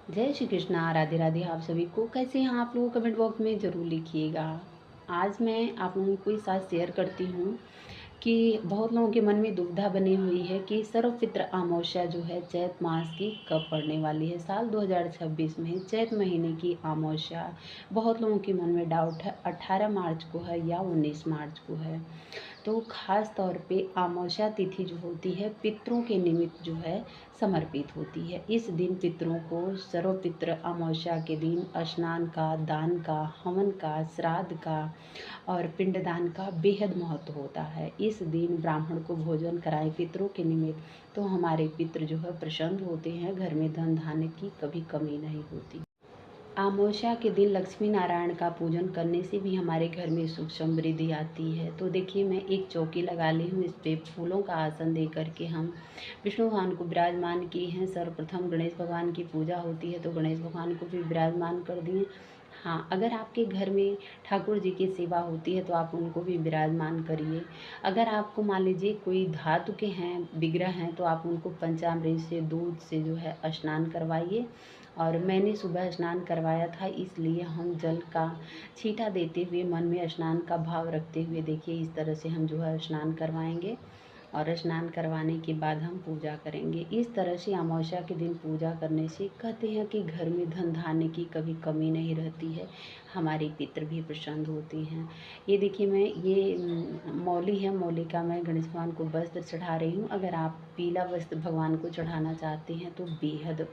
जय श्री कृष्णा, राधे राधे। आप सभी को कैसे हैं आप लोग, कमेंट बॉक्स में ज़रूर लिखिएगा। आज मैं आप लोगों के साथ शेयर करती हूँ कि बहुत लोगों के मन में दुविधा बनी हुई है कि सर्वपित्र अमावस्या जो है चैत मास की कब पड़ने वाली है। साल 2026 में चैत महीने की अमावस्या बहुत लोगों के मन में डाउट है, 18 मार्च को है या 19 मार्च को है। तो ख़ास तौर पे अमावस्या तिथि जो होती है पितरों के निमित्त जो है समर्पित होती है। इस दिन पितरों को सर्वपित्र अमावस्या के दिन स्नान का, दान का, हवन का, श्राद्ध का और पिंडदान का बेहद महत्व होता है। इस दिन ब्राह्मण को भोजन कराएं पितरों के निमित्त, तो हमारे पितृ जो है प्रसन्न होते हैं, घर में धन धान्य की कभी कमी नहीं होती। अमावस्या के दिन लक्ष्मी नारायण का पूजन करने से भी हमारे घर में सुख समृद्धि आती है। तो देखिए, मैं एक चौकी लगा ली हूँ, इस पे फूलों का आसन दे करके हम विष्णु भगवान को विराजमान किए हैं। सर्वप्रथम गणेश भगवान की पूजा होती है, तो गणेश भगवान को भी विराजमान कर दिए। हाँ, अगर आपके घर में ठाकुर जी की सेवा होती है तो आप उनको भी विराजमान करिए। अगर आपको मान लीजिए कोई धातु के हैं, विग्रह हैं, तो आप उनको पंचामृत से, दूध से जो है स्नान करवाइए। और मैंने सुबह स्नान करवाया था, इसलिए हम जल का छींटा देते हुए मन में स्नान का भाव रखते हुए देखिए इस तरह से हम जो है स्नान करवाएंगे। और स्नान करवाने के बाद हम पूजा करेंगे। इस तरह से अमावस्या के दिन पूजा करने से कहते हैं कि घर में धन धान्य की कभी कमी नहीं रहती है, हमारे पितृ भी प्रसन्न होते हैं। ये देखिए, मैं ये मौली है, मौली का मैं गणेश भगवान को वस्त्र चढ़ा रही हूँ। अगर आप पीला वस्त्र भगवान को चढ़ाना चाहते हैं तो बेहद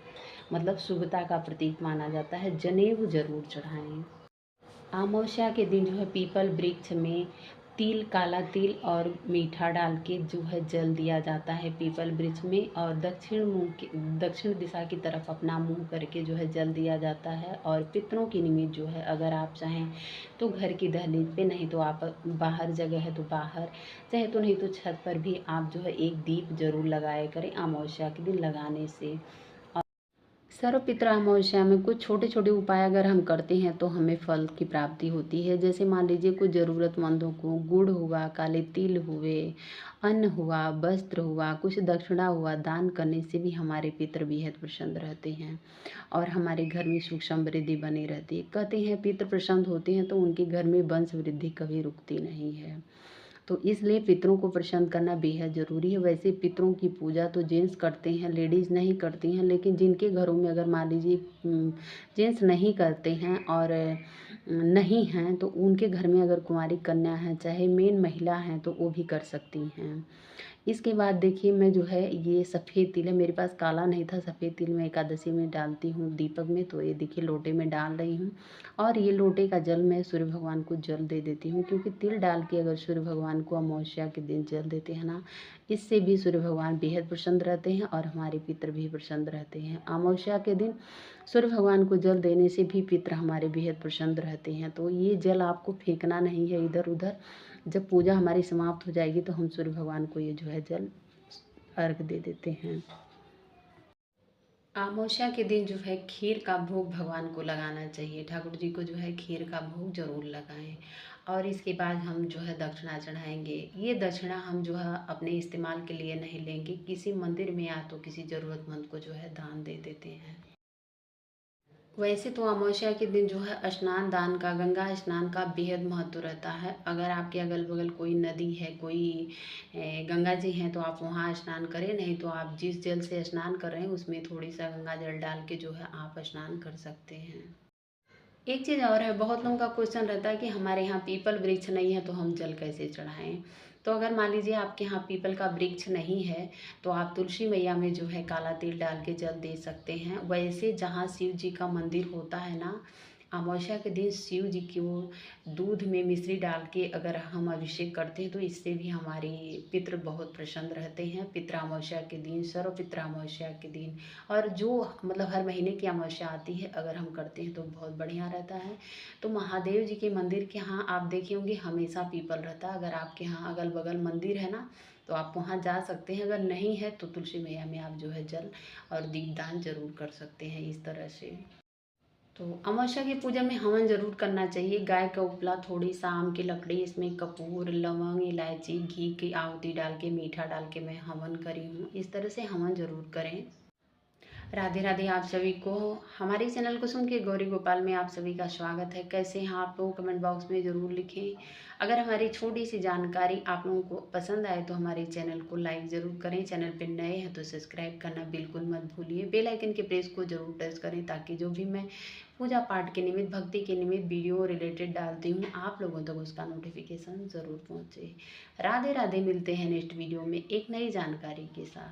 मतलब शुभता का प्रतीक माना जाता है, जनेऊ जरूर चढ़ाएं। अमावस्या के दिन जो है पीपल वृक्ष में तिल, काला तिल और मीठा डाल के जो है जल दिया जाता है पीपल वृक्ष में, और दक्षिण दिशा की तरफ अपना मुंह करके जो है जल दिया जाता है। और पितरों की निमित्त जो है अगर आप चाहें तो घर की दहलीज पे, नहीं तो आप बाहर जगह है तो बाहर, चाहे तो नहीं तो छत पर भी आप जो है एक दीप जरूर लगाया करें अमावस्या के दिन लगाने से। सर्वपित्र अमावस्या में कुछ छोटे छोटे उपाय अगर हम करते हैं तो हमें फल की प्राप्ति होती है। जैसे मान लीजिए कुछ ज़रूरतमंदों को गुड़ हुआ, काले तिल हुए, अन्न हुआ, वस्त्र हुआ, कुछ दक्षिणा हुआ, दान करने से भी हमारे पितृ बेहद प्रसन्न रहते हैं और हमारे घर में सुख समृद्धि बनी रहती है। कहते हैं पितृ प्रसन्न होते हैं तो उनके घर में वंश वृद्धि कभी रुकती नहीं है। तो इसलिए पितरों को प्रसन्न करना बेहद ज़रूरी है। वैसे पितरों की पूजा तो जेंट्स करते हैं, लेडीज़ नहीं करती हैं, लेकिन जिनके घरों में अगर मान लीजिए जेंट्स नहीं करते हैं और नहीं हैं, तो उनके घर में अगर कुंवारी कन्या है, चाहे मेन महिला हैं, तो वो भी कर सकती हैं। इसके बाद देखिए, मैं जो है ये सफ़ेद तिल है, मेरे पास काला नहीं था, सफ़ेद तिल मैं एकादशी में डालती हूँ दीपक में, तो ये देखिए लोटे में डाल रही हूँ। और ये लोटे का जल मैं सूर्य भगवान को जल दे देती हूँ, क्योंकि तिल डाल के अगर सूर्य भगवान को अमावस्या के दिन जल देते हैं ना, इससे भी सूर्य भगवान बेहद प्रसन्न रहते हैं और हमारे पितृ भी प्रसन्न रहते हैं। अमावस्या के दिन सूर्य भगवान को जल देने से भी पितृ हमारे बेहद प्रसन्न रहते हैं। तो ये जल आपको फेंकना नहीं है इधर उधर। जब पूजा हमारी समाप्त हो जाएगी तो हम सूर्य भगवान को ये जो है जल अर्घ दे देते हैं। अमावस्या के दिन जो है खीर का भोग भगवान को लगाना चाहिए, ठाकुर जी को जो है खीर का भोग जरूर लगाएं। और इसके बाद हम जो है दक्षिणा चढ़ाएंगे। ये दक्षिणा हम जो है अपने इस्तेमाल के लिए नहीं लेंगे, किसी मंदिर में या तो किसी ज़रूरतमंद को जो है दान दे देते हैं। वैसे तो अमावस्या के दिन जो है स्नान दान का, गंगा स्नान का बेहद महत्व रहता है। अगर आपके अगल बगल कोई नदी है, कोई गंगा जी हैं, तो आप वहाँ स्नान करें, नहीं तो आप जिस जल से स्नान कर रहे हैं उसमें थोड़ी सा गंगा जल डाल के जो है आप स्नान कर सकते हैं। एक चीज़ और है, बहुत लोगों का क्वेश्चन रहता है कि हमारे यहाँ पीपल वृक्ष नहीं है तो हम जल कैसे चढ़ाएं। तो अगर मान लीजिए आपके यहाँ पीपल का वृक्ष नहीं है तो आप तुलसी मैया में जो है काला तिल डाल के जल दे सकते हैं। वैसे जहाँ शिव जी का मंदिर होता है ना, अमावस्या के दिन शिव जी की वो दूध में मिश्री डाल के अगर हम अभिषेक करते हैं तो इससे भी हमारे पितृ बहुत प्रसन्न रहते हैं। पितृ अमावस्या के दिन, सर्व पितृ अमावस्या के दिन, और जो मतलब हर महीने की अमावस्या आती है अगर हम करते हैं तो बहुत बढ़िया रहता है। तो महादेव जी के मंदिर के यहाँ आप देखे होंगे हमेशा पीपल रहता है। अगर आपके यहाँ अगल बगल मंदिर है ना तो आप वहाँ जा सकते हैं, अगर नहीं है तो तुलसी मैया में आप जो है जल और दीपदान जरूर कर सकते हैं इस तरह से। तो अमावस्या की पूजा में हवन जरूर करना चाहिए। गाय का उपला, थोड़ी सा आम की लकड़ी, इसमें कपूर, लवंग, इलायची, घी की आहुति डाल के, मीठा डाल के मैं हवन करी हूँ। इस तरह से हवन जरूर करें। राधे राधे आप सभी को। हमारे चैनल को सुन के गौरी गोपाल में आप सभी का स्वागत है। कैसे हैं आप लोग, कमेंट बॉक्स में ज़रूर लिखें। अगर हमारी छोटी सी जानकारी आप लोगों को पसंद आए तो हमारे चैनल को लाइक ज़रूर करें। चैनल पर नए हैं तो सब्सक्राइब करना बिल्कुल मत भूलिए। बेल आइकन के प्रेस को ज़रूर टच करें ताकि जो भी मैं पूजा पाठ के निमित्त, भक्ति के निमित्त वीडियो रिलेटेड डालती हूँ आप लोगों तक उसका नोटिफिकेशन ज़रूर पहुँचे। राधे राधे, मिलते हैं नेक्स्ट वीडियो में एक नई जानकारी के साथ।